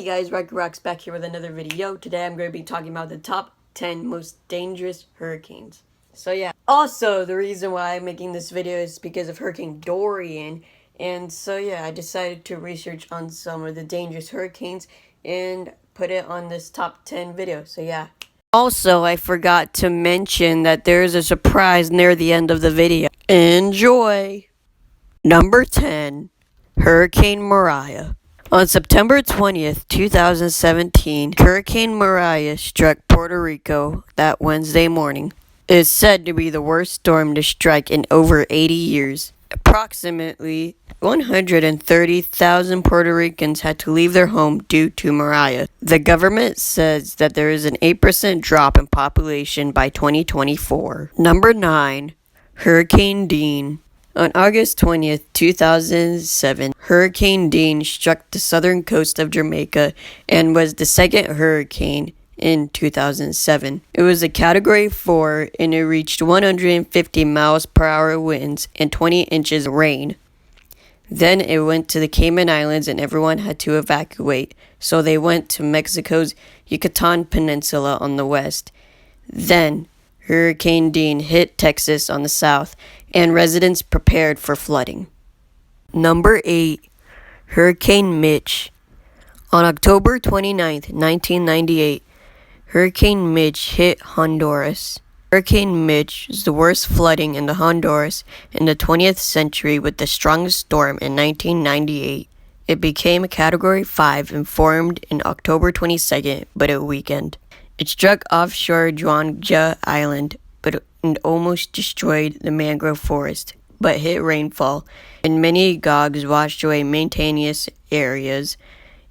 guys, Rocks back here with another video. Today I'm going to be talking about the top 10 most dangerous hurricanes. So yeah, also the reason why I'm making this video is because of Hurricane Dorian. And so yeah, I decided to research on some of the dangerous hurricanes and put it on this top 10 video. So yeah. Also, I forgot to mention that there's a surprise near the end of the video. Enjoy! Number 10, Hurricane Mariah. On September 20th, 2017, Hurricane Mariah struck Puerto Rico that Wednesday morning. It is said to be the worst storm to strike in over 80 years. Approximately 130,000 Puerto Ricans had to leave their home due to Mariah. The government says that there is an 8% drop in population by 2024. Number 9, Hurricane Dean. On August 20th, 2007, Hurricane Dean struck the southern coast of Jamaica and was the second hurricane in 2007. It was a Category 4 and it reached 150 miles per hour winds and 20 inches of rain. Then it went to the Cayman Islands and everyone had to evacuate, so they went to Mexico's Yucatan Peninsula on the west. Then Hurricane Dean hit Texas on the south, and residents prepared for flooding. Number 8, Hurricane Mitch. On October 29th, 1998, Hurricane Mitch hit Honduras. Hurricane Mitch is the worst flooding in the Honduras in the 20th century with the strongest storm in 1998. It became a Category 5 and formed in October 22nd, but it weakened. It struck offshore Juanja Island, and almost destroyed the mangrove forest, but hit rainfall, and many gogs washed away mountainous areas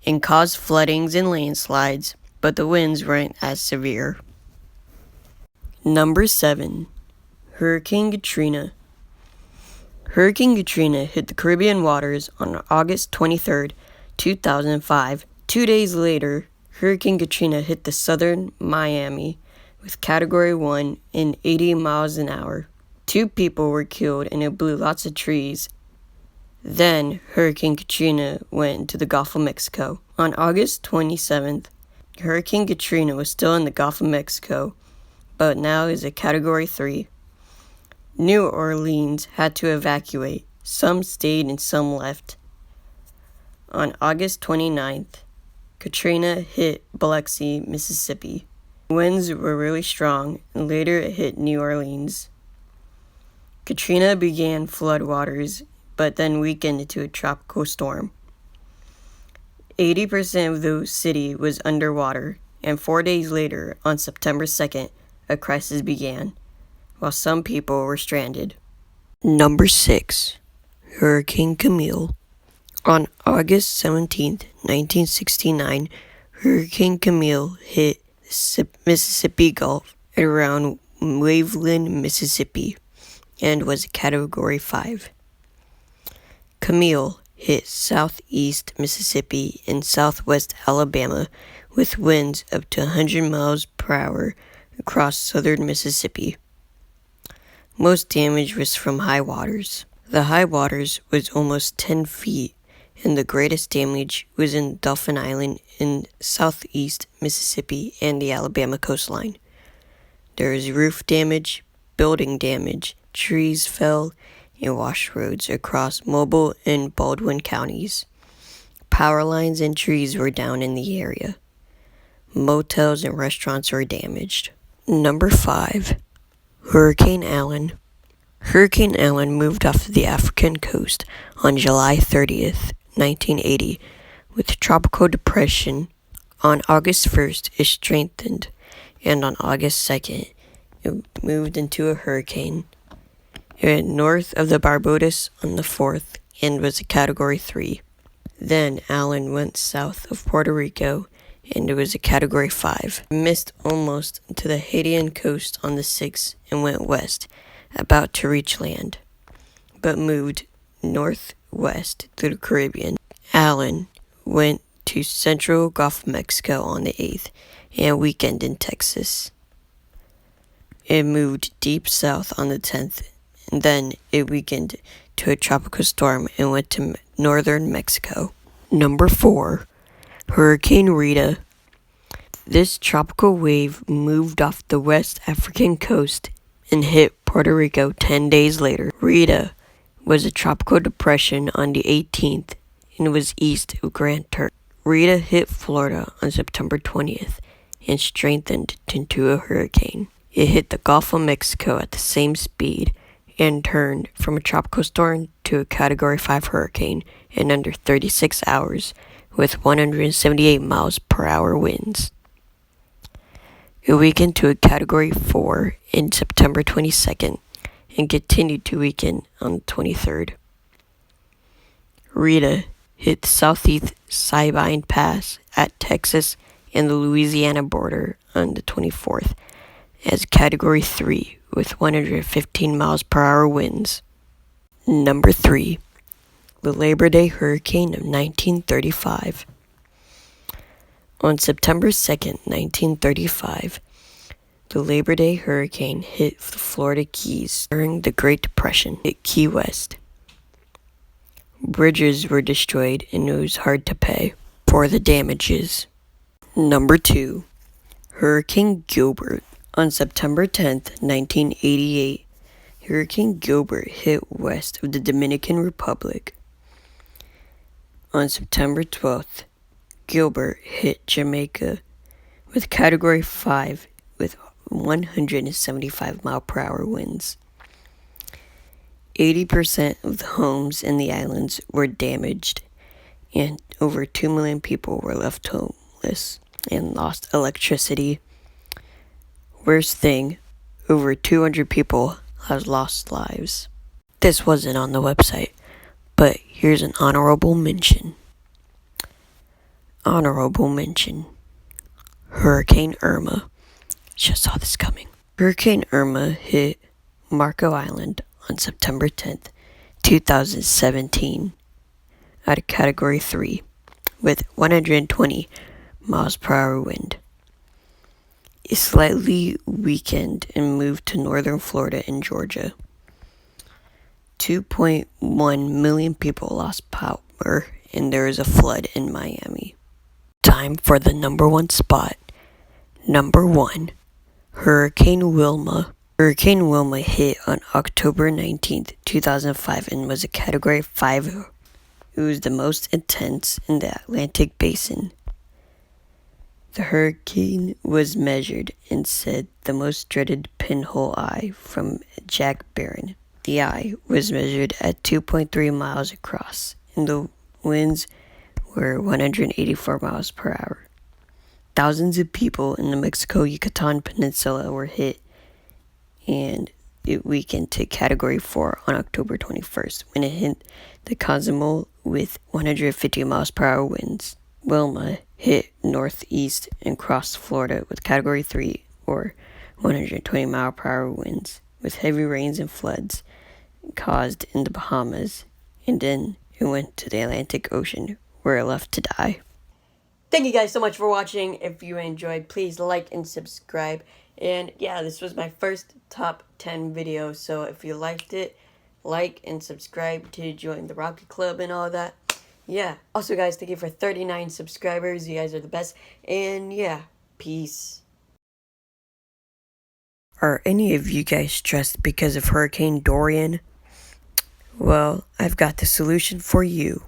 and caused floodings and landslides, but the winds weren't as severe. Number 7, Hurricane Katrina. Hurricane Katrina hit the Caribbean waters on August 23rd, 2005. 2 days later, Hurricane Katrina hit the southern Miami with Category 1 and 80 miles an hour. 2 people were killed and it blew lots of trees. Then Hurricane Katrina went into the Gulf of Mexico. On August 27th, Hurricane Katrina was still in the Gulf of Mexico, but now is a Category 3. New Orleans had to evacuate. Some stayed and some left. On August 29th, Katrina hit Biloxi, Mississippi. Winds were really strong, and later it hit New Orleans. Katrina began floodwaters, but then weakened into a tropical storm. 80% of the city was underwater, and 4 days later, on September 2nd, a crisis began, while some people were stranded. Number 6, Hurricane Camille. On August 17th, 1969, Hurricane Camille hit the Mississippi Gulf at around Waveland, Mississippi, and was a Category 5. Camille hit southeast Mississippi and southwest Alabama with winds up to 100 miles per hour across southern Mississippi. Most damage was from high waters. The high waters was almost 10 feet, and the greatest damage was in Dauphin Island in southeast Mississippi and the Alabama coastline. There was roof damage, building damage, trees fell, and washed roads across Mobile and Baldwin counties. Power lines and trees were down in the area. Motels and restaurants were damaged. Number 5, Hurricane Allen. Hurricane Allen moved off the African coast on July 30th, 1980, with tropical depression. On August 1st, it strengthened, and on August 2nd, it moved into a hurricane. It went north of the Barbados on the 4th and was a Category 3. Then Allen went south of Puerto Rico, and it was a Category 5. It missed almost to the Haitian coast on the 6th and went west, about to reach land, but moved northwest through the Caribbean. Allen went to central Gulf of Mexico on the 8th and weakened in Texas. It moved deep south on the 10th, and then it weakened to a tropical storm and went to northern Mexico. Number 4, Hurricane Rita. This tropical wave moved off the West African coast and hit Puerto Rico 10 days later. Rita was a tropical depression on the 18th and was east of Grand Turk. Rita hit Florida on September 20th and strengthened into a hurricane. It hit the Gulf of Mexico at the same speed and turned from a tropical storm to a Category 5 hurricane in under 36 hours with 178 miles per hour winds. It weakened to a Category 4 in September 22nd and continued to weaken on the 23rd. Rita hit the southeast Sabine Pass at Texas and the Louisiana border on the 24th as Category 3 with 115 miles per hour winds. Number 3. The Labor Day Hurricane of 1935. On September 2nd, 1935, the Labor Day hurricane hit the Florida Keys during the Great Depression. It hit Key West. Bridges were destroyed and it was hard to pay for the damages. Number 2. Hurricane Gilbert. On September 10th, 1988, Hurricane Gilbert hit west of the Dominican Republic. On September 12th, Gilbert hit Jamaica with Category 5 with 175 mile per hour winds. 80% of the homes in the islands were damaged, and over 2 million people were left homeless and lost electricity. Worst thing, over 200 people have lost lives. This wasn't on the website, but here's an honorable mention. Honorable mention. Hurricane Irma. Just saw this coming. Hurricane Irma hit Marco Island on September 10th, 2017 at a Category 3 with 120 miles per hour wind. It slightly weakened and moved to northern Florida and Georgia. 2.1 million people lost power and there is a flood in Miami. Time for the number 1 spot. Number 1. Hurricane Wilma. Hurricane Wilma hit on October 19th, 2005 and was a Category 5. It was the most intense in the Atlantic Basin. The hurricane was measured and said the most dreaded pinhole eye from Jack Barron. The eye was measured at 2.3 miles across and the winds were 184 miles per hour. Thousands of people in the Mexico-Yucatan Peninsula were hit, and it weakened to Category 4 on October 21st when it hit the Cozumel with 150 miles per hour winds. Wilma hit northeast and crossed Florida with Category 3 or 120 mile per hour winds, with heavy rains and floods caused in the Bahamas, and then it went to the Atlantic Ocean where it left to die. Thank you guys so much for watching. If you enjoyed, please like and subscribe. And yeah, this was my first top 10 video, so if you liked it, like and subscribe to join the Rocket Club and all that. Yeah. Also, guys, thank you for 39 subscribers. You guys are the best. And yeah, peace. Are any of you guys stressed because of Hurricane Dorian? Well, I've got the solution for you.